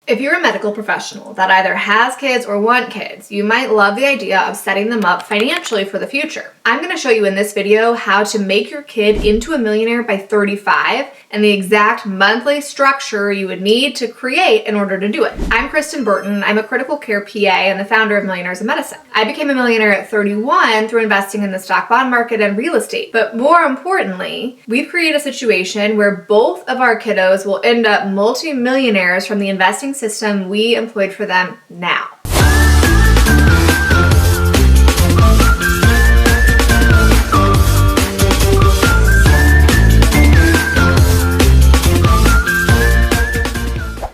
If you're a medical professional that either has kids or want kids, you might love the idea of setting them up financially for the future. I'm going to show you in this video how to make your kid into a millionaire by 35 and the exact monthly structure you would need to create in order to do it. I'm Kristin Burton. I'm a critical care PA and the founder of Millionaires in Medicine. I became a millionaire at 31 through investing in the stock bond market and real estate. But more importantly, we've created a situation where both of our kiddos will end up multi-millionaires from the investing system we employed for them now.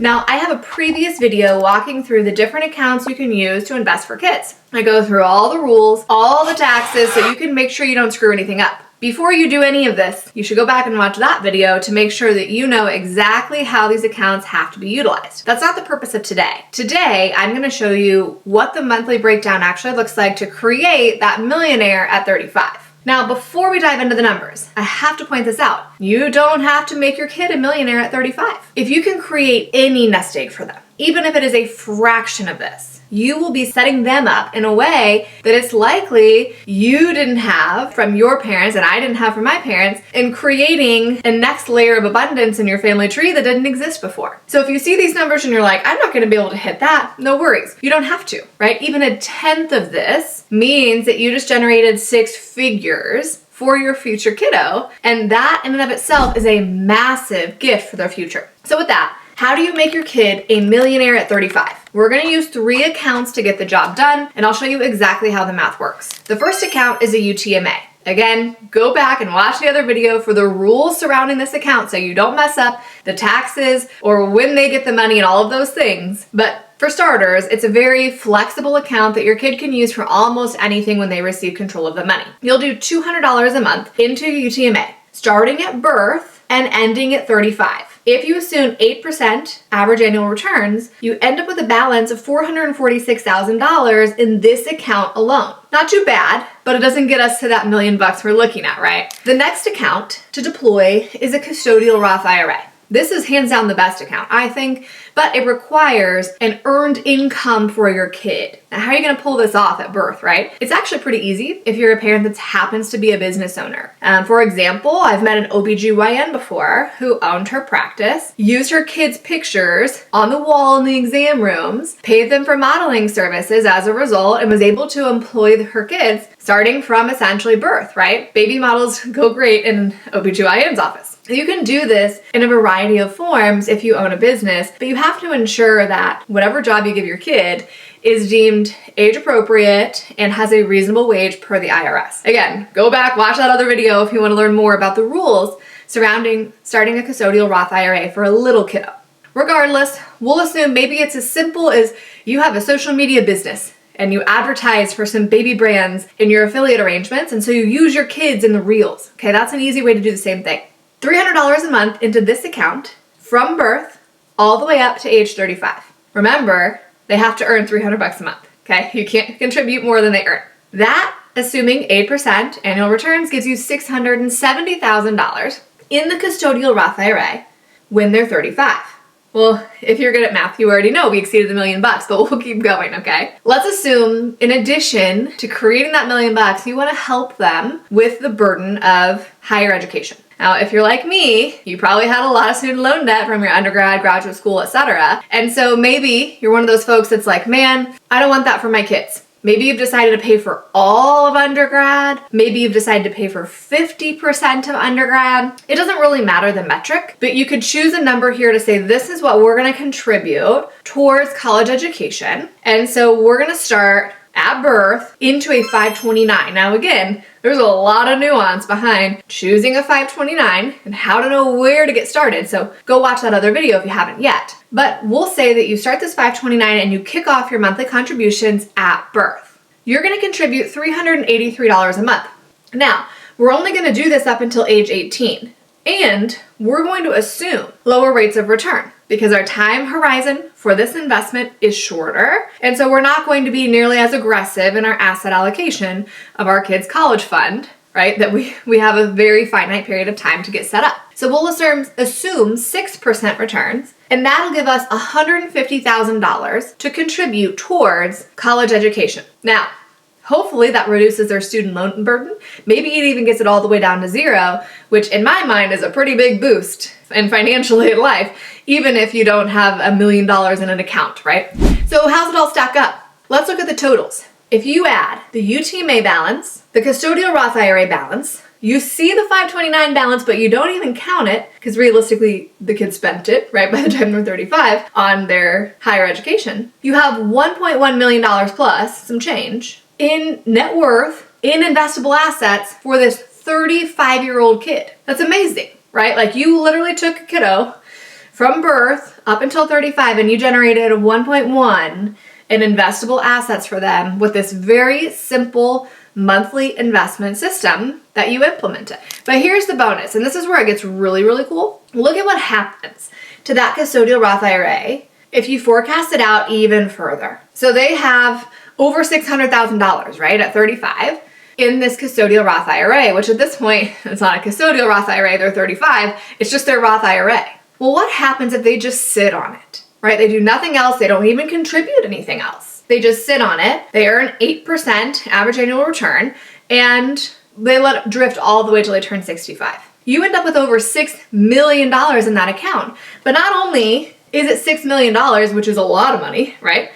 Now, I have a previous video walking through the different accounts you can use to invest for kids. I go through all the rules, all the taxes, so you can make sure you don't screw anything up. Before you do any of this, you should go back and watch that video to make sure that you know exactly how these accounts have to be utilized. That's not the purpose of today. Today, I'm going to show you what the monthly breakdown actually looks like to create that millionaire at 35. Now, before we dive into the numbers, I have to point this out. You don't have to make your kid a millionaire at 35. If you can create any nest egg for them, even if it is a fraction of this, you will be setting them up in a way that it's likely you didn't have from your parents and I didn't have from my parents, and creating a next layer of abundance in your family tree that didn't exist before. So if you see these numbers and you're like, I'm not going to be able to hit that, no worries. You don't have to, right? Even a tenth of this means that you just generated 6 figures for your future kiddo, and that in and of itself is a massive gift for their future. So with that, how do you make your kid a millionaire at 35? We're going to use 3 accounts to get the job done, and I'll show you exactly how the math works. The first account is a UTMA. Again, go back and watch the other video for the rules surrounding this account so you don't mess up the taxes or when they get the money and all of those things. But for starters, it's a very flexible account that your kid can use for almost anything when they receive control of the money. You'll do $200 a month into your UTMA, starting at birth and ending at 35. If you assume 8% average annual returns, you end up with a balance of $446,000 in this account alone. Not too bad, but it doesn't get us to that $1 million we're looking at, right? The next account to deploy is a Custodial Roth IRA. This is hands down the best account, I think, but it requires an earned income for your kid. Now, how are you going to pull this off at birth, right? It's actually pretty easy if you're a parent that happens to be a business owner. For example, I've met an OBGYN before who owned her practice, used her kids' pictures on the wall in the exam rooms, paid them for modeling services as a result, and was able to employ her kids starting from essentially birth, right? Baby models go great in OBGYN's office. You can do this in a variety of forms if you own a business, but you have to ensure that whatever job you give your kid is deemed age appropriate and has a reasonable wage per the IRS. Again, go back, watch that other video if you want to learn more about the rules surrounding starting a Custodial Roth IRA for a little kiddo. Regardless, we'll assume maybe it's as simple as you have a social media business and you advertise for some baby brands in your affiliate arrangements, and so you use your kids in the reels. Okay, that's an easy way to do the same thing. $300 a month into this account from birth all the way up to age 35. Remember, they have to earn $300 a month, okay? You can't contribute more than they earn. That, assuming 8% annual returns, gives you $670,000 in the Custodial Roth IRA when they're 35. Well, if you're good at math, you already know we exceeded $1 million, but we'll keep going, okay? Let's assume, in addition to creating that $1 million, you want to help them with the burden of higher education. Now, if you're like me, you probably had a lot of student loan debt from your undergrad, graduate school, etc. And so maybe you're one of those folks that's like, man, I don't want that for my kids. Maybe you've decided to pay for all of undergrad. Maybe you've decided to pay for 50% of undergrad. It doesn't really matter the metric, but you could choose a number here to say, this is what we're going to contribute towards college education. And so we're going to start at birth into a 529. Now again, there's a lot of nuance behind choosing a 529 and how to know where to get started. So go watch that other video if you haven't yet. But we'll say that you start this 529 and you kick off your monthly contributions at birth. You're going to contribute $383 a month. Now, we're only going to do this up until age 18. And we're going to assume lower rates of return because our time horizon for this investment is shorter. And so we're not going to be nearly as aggressive in our asset allocation of our kids' college fund, right? That we have a very finite period of time to get set up. So we'll assume 6% returns And that'll give us $150,000 to contribute towards college education. Now, hopefully that reduces their student loan burden. Maybe it even gets it all the way down to zero, which in my mind is a pretty big boost and financially in life, even if you don't have $1 million in an account, right? So how's it all stack up? Let's look at the totals. If you add the UTMA balance, the Custodial Roth IRA balance, you see the 529 balance, but you don't even count it because realistically the kids spent it, right, by the time they're 35 on their higher education. You have $1.1 million plus some change in net worth, in investable assets for this 35-year-old kid. That's amazing, right? Like you literally took a kiddo from birth up until 35 and you generated 1.1 in investable assets for them with this very simple monthly investment system that you implemented. But here's the bonus, and this is where it gets really, really cool. Look at what happens to that Custodial Roth IRA if you forecast it out even further. So they have over $600,000, right, at 35 in this Custodial Roth IRA, which at this point, it's not a Custodial Roth IRA, they're 35, it's just their Roth IRA. Well, what happens if they just sit on it, right? They do nothing else, they don't even contribute anything else. They just sit on it, they earn 8% average annual return, and they let it drift all the way till they turn 65. You end up with over $6 million in that account. But not only is it $6 million, which is a lot of money, right?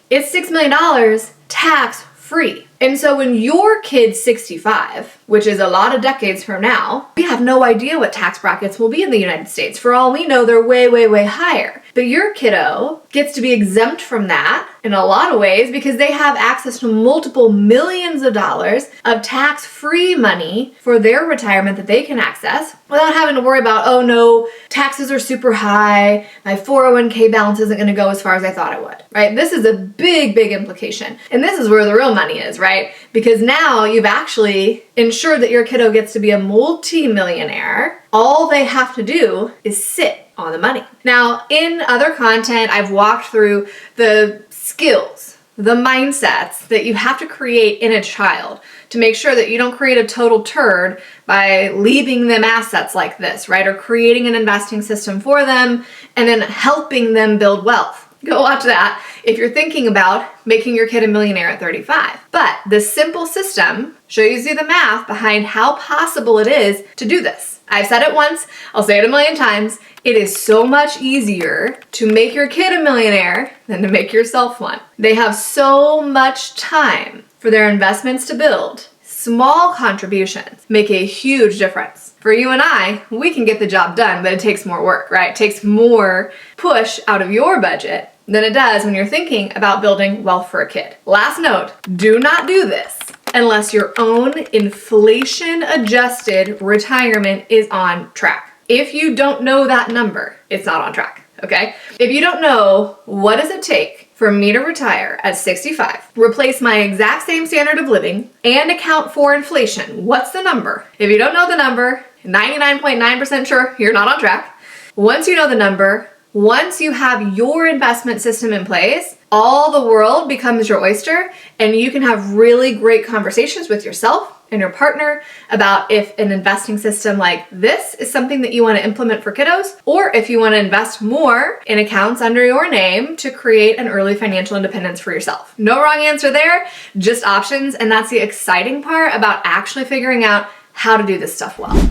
It's $6 million tax-free. And so when your kid's 65, which is a lot of decades from now, we have no idea what tax brackets will be in the United States. For all we know, they're way, way, way higher. But your kiddo gets to be exempt from that in a lot of ways because they have access to multiple millions of dollars of tax-free money for their retirement that they can access without having to worry about, oh no, taxes are super high, my 401k balance isn't gonna go as far as I thought it would, right? This is a big, big implication. And this is where the real money is, right? Because now you've actually ensured that your kiddo gets to be a multi-millionaire. All they have to do is sit on the money. Now, in other content, I've walked through the skills, the mindsets that you have to create in a child to make sure that you don't create a total turd by leaving them assets like this, right? Or creating an investing system for them and then helping them build wealth. Go watch that if you're thinking about making your kid a millionaire at 35. But this simple system shows you the math behind how possible it is to do this. I've said it once, I'll say it a million times. It is so much easier to make your kid a millionaire than to make yourself one. They have so much time for their investments to build. Small contributions make a huge difference. For you and I, we can get the job done, but it takes more work, right? It takes more push out of your budget than it does when you're thinking about building wealth for a kid. Last note, do not do this unless your own inflation-adjusted retirement is on track. If you don't know that number, it's not on track, okay? If you don't know what does it take for me to retire at 65, replace my exact same standard of living, and account for inflation, what's the number? If you don't know the number, 99.9% sure you're not on track. Once you know the number, once you have your investment system in place, all the world becomes your oyster, and you can have really great conversations with yourself and your partner about if an investing system like this is something that you want to implement for kiddos, or if you want to invest more in accounts under your name to create an early financial independence for yourself. No wrong answer there, just options, and that's the exciting part about actually figuring out how to do this stuff well.